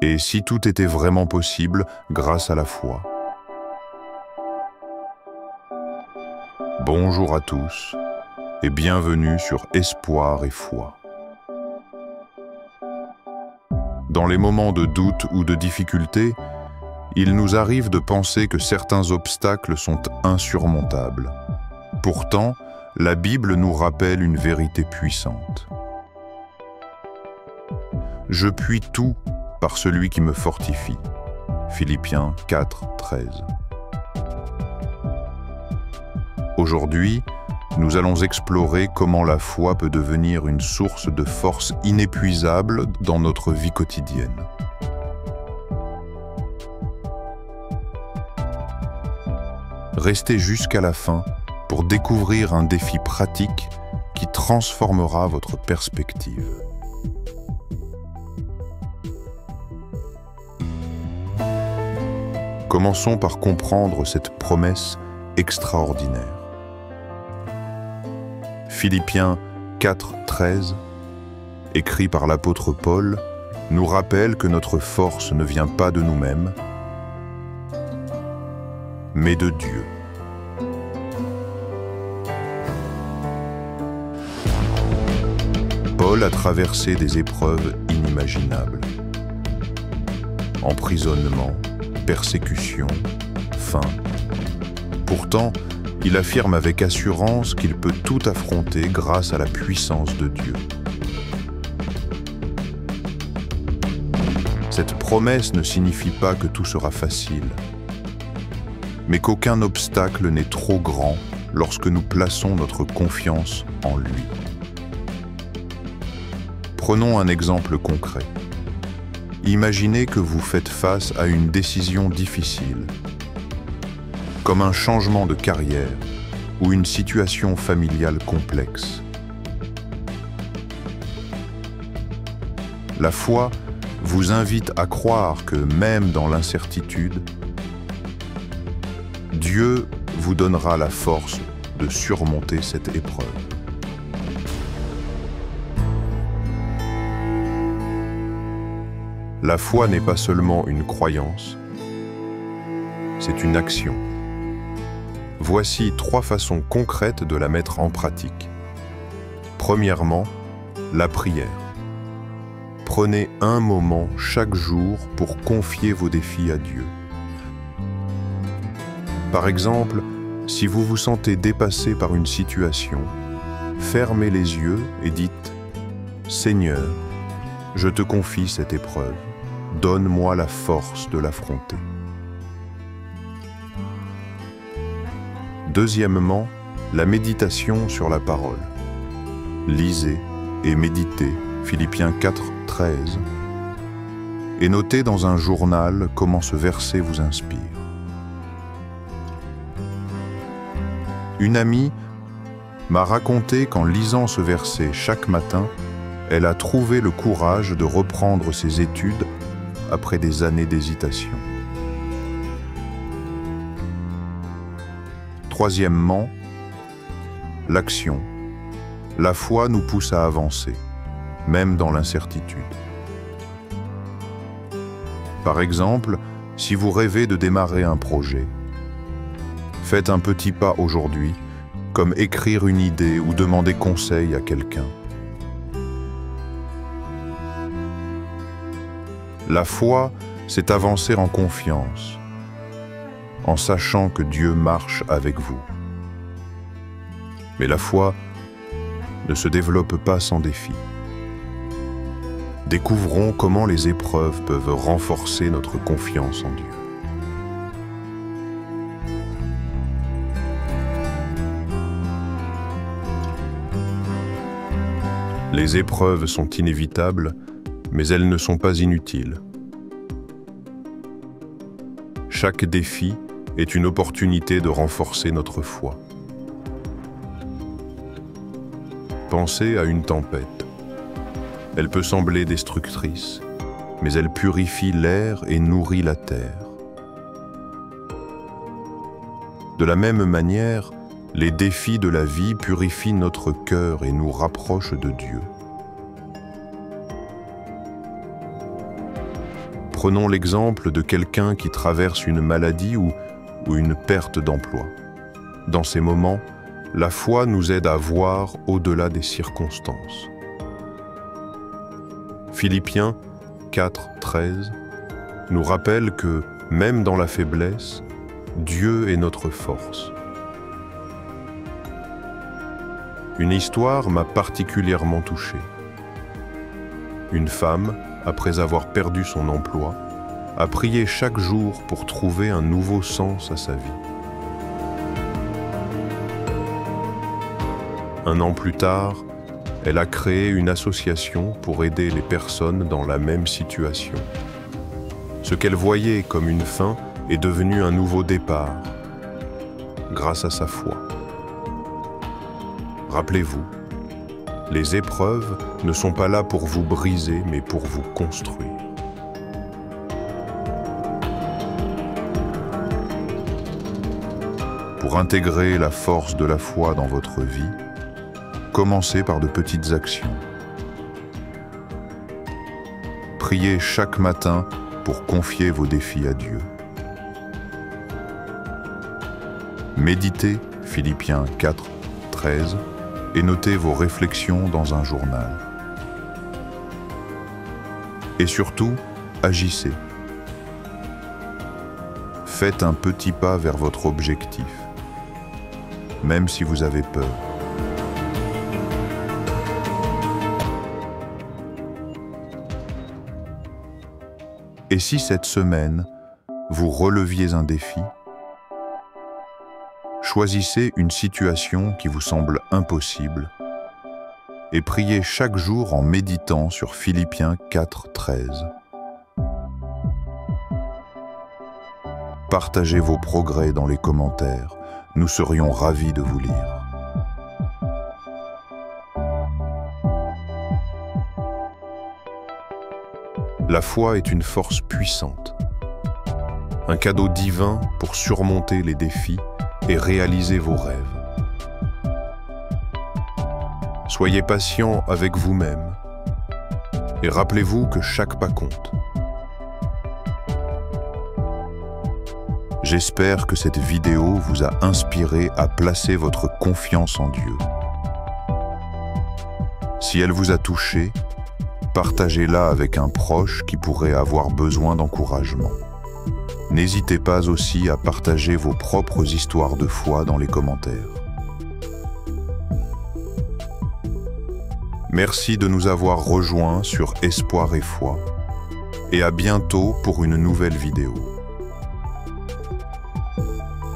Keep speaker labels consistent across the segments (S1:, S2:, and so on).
S1: Et si tout était vraiment possible grâce à la foi? Bonjour à tous et bienvenue sur Espoir et Foi. Dans les moments de doute ou de difficulté, il nous arrive de penser que certains obstacles sont insurmontables. Pourtant, la Bible nous rappelle une vérité puissante. Je puis tout par celui qui me fortifie. Philippiens 4, 13. Aujourd'hui, nous allons explorer comment la foi peut devenir une source de force inépuisable dans notre vie quotidienne. Restez jusqu'à la fin pour découvrir un défi pratique qui transformera votre perspective. Commençons par comprendre cette promesse extraordinaire. Philippiens 4, 13, écrit par l'apôtre Paul, nous rappelle que notre force ne vient pas de nous-mêmes, mais de Dieu. Paul a traversé des épreuves inimaginables. Emprisonnement, persécution, faim. Pourtant, il affirme avec assurance qu'il peut tout affronter grâce à la puissance de Dieu. Cette promesse ne signifie pas que tout sera facile, mais qu'aucun obstacle n'est trop grand lorsque nous plaçons notre confiance en lui. Prenons un exemple concret. Imaginez que vous faites face à une décision difficile, comme un changement de carrière ou une situation familiale complexe. La foi vous invite à croire que même dans l'incertitude, Dieu vous donnera la force de surmonter cette épreuve. La foi n'est pas seulement une croyance, c'est une action. Voici 3 façons concrètes de la mettre en pratique. Premièrement, la prière. Prenez un moment chaque jour pour confier vos défis à Dieu. Par exemple, si vous vous sentez dépassé par une situation, fermez les yeux et dites « Seigneur, je te confie cette épreuve. Donne-moi la force de l'affronter. » Deuxièmement, la méditation sur la parole. Lisez et méditez Philippiens 4, 13 et notez dans un journal comment ce verset vous inspire. Une amie m'a raconté qu'en lisant ce verset chaque matin, elle a trouvé le courage de reprendre ses études après des années d'hésitation. Troisièmement, l'action. La foi nous pousse à avancer, même dans l'incertitude. Par exemple, si vous rêvez de démarrer un projet, faites un petit pas aujourd'hui, comme écrire une idée ou demander conseil à quelqu'un. La foi, c'est avancer en confiance, en sachant que Dieu marche avec vous. Mais la foi ne se développe pas sans défi. Découvrons comment les épreuves peuvent renforcer notre confiance en Dieu. Les épreuves sont inévitables, mais elles ne sont pas inutiles. Chaque défi est une opportunité de renforcer notre foi. Pensez à une tempête. Elle peut sembler destructrice, mais elle purifie l'air et nourrit la terre. De la même manière, les défis de la vie purifient notre cœur et nous rapprochent de Dieu. Prenons l'exemple de quelqu'un qui traverse une maladie ou une perte d'emploi. Dans ces moments, la foi nous aide à voir au-delà des circonstances. Philippiens 4:13 nous rappelle que, même dans la faiblesse, Dieu est notre force. Une histoire m'a particulièrement touché. Une femme, après avoir perdu son emploi, a prié chaque jour pour trouver un nouveau sens à sa vie. Un an plus tard, elle a créé une association pour aider les personnes dans la même situation. Ce qu'elle voyait comme une fin est devenu un nouveau départ, grâce à sa foi. Rappelez-vous, les épreuves ne sont pas là pour vous briser, mais pour vous construire. Pour intégrer la force de la foi dans votre vie, commencez par de petites actions. Priez chaque matin pour confier vos défis à Dieu. Méditez Philippiens 4:13 et notez vos réflexions dans un journal. Et surtout, agissez. Faites un petit pas vers votre objectif, même si vous avez peur. Et si cette semaine, vous releviez un défi? Choisissez une situation qui vous semble impossible et priez chaque jour en méditant sur Philippiens 4:13. Partagez vos progrès dans les commentaires, nous serions ravis de vous lire. La foi est une force puissante, un cadeau divin pour surmonter les défis et réaliser vos rêves. Soyez patient avec vous-même et rappelez-vous que chaque pas compte. J'espère que cette vidéo vous a inspiré à placer votre confiance en Dieu. Si elle vous a touché, partagez-la avec un proche qui pourrait avoir besoin d'encouragement. N'hésitez pas aussi à partager vos propres histoires de foi dans les commentaires. Merci de nous avoir rejoints sur Espoir et Foi et à bientôt pour une nouvelle vidéo.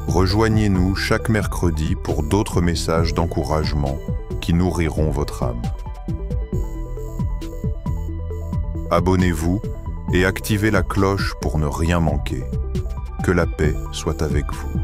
S1: Rejoignez-nous chaque mercredi pour d'autres messages d'encouragement qui nourriront votre âme. Abonnez-vous et activez la cloche pour ne rien manquer. Que la paix soit avec vous.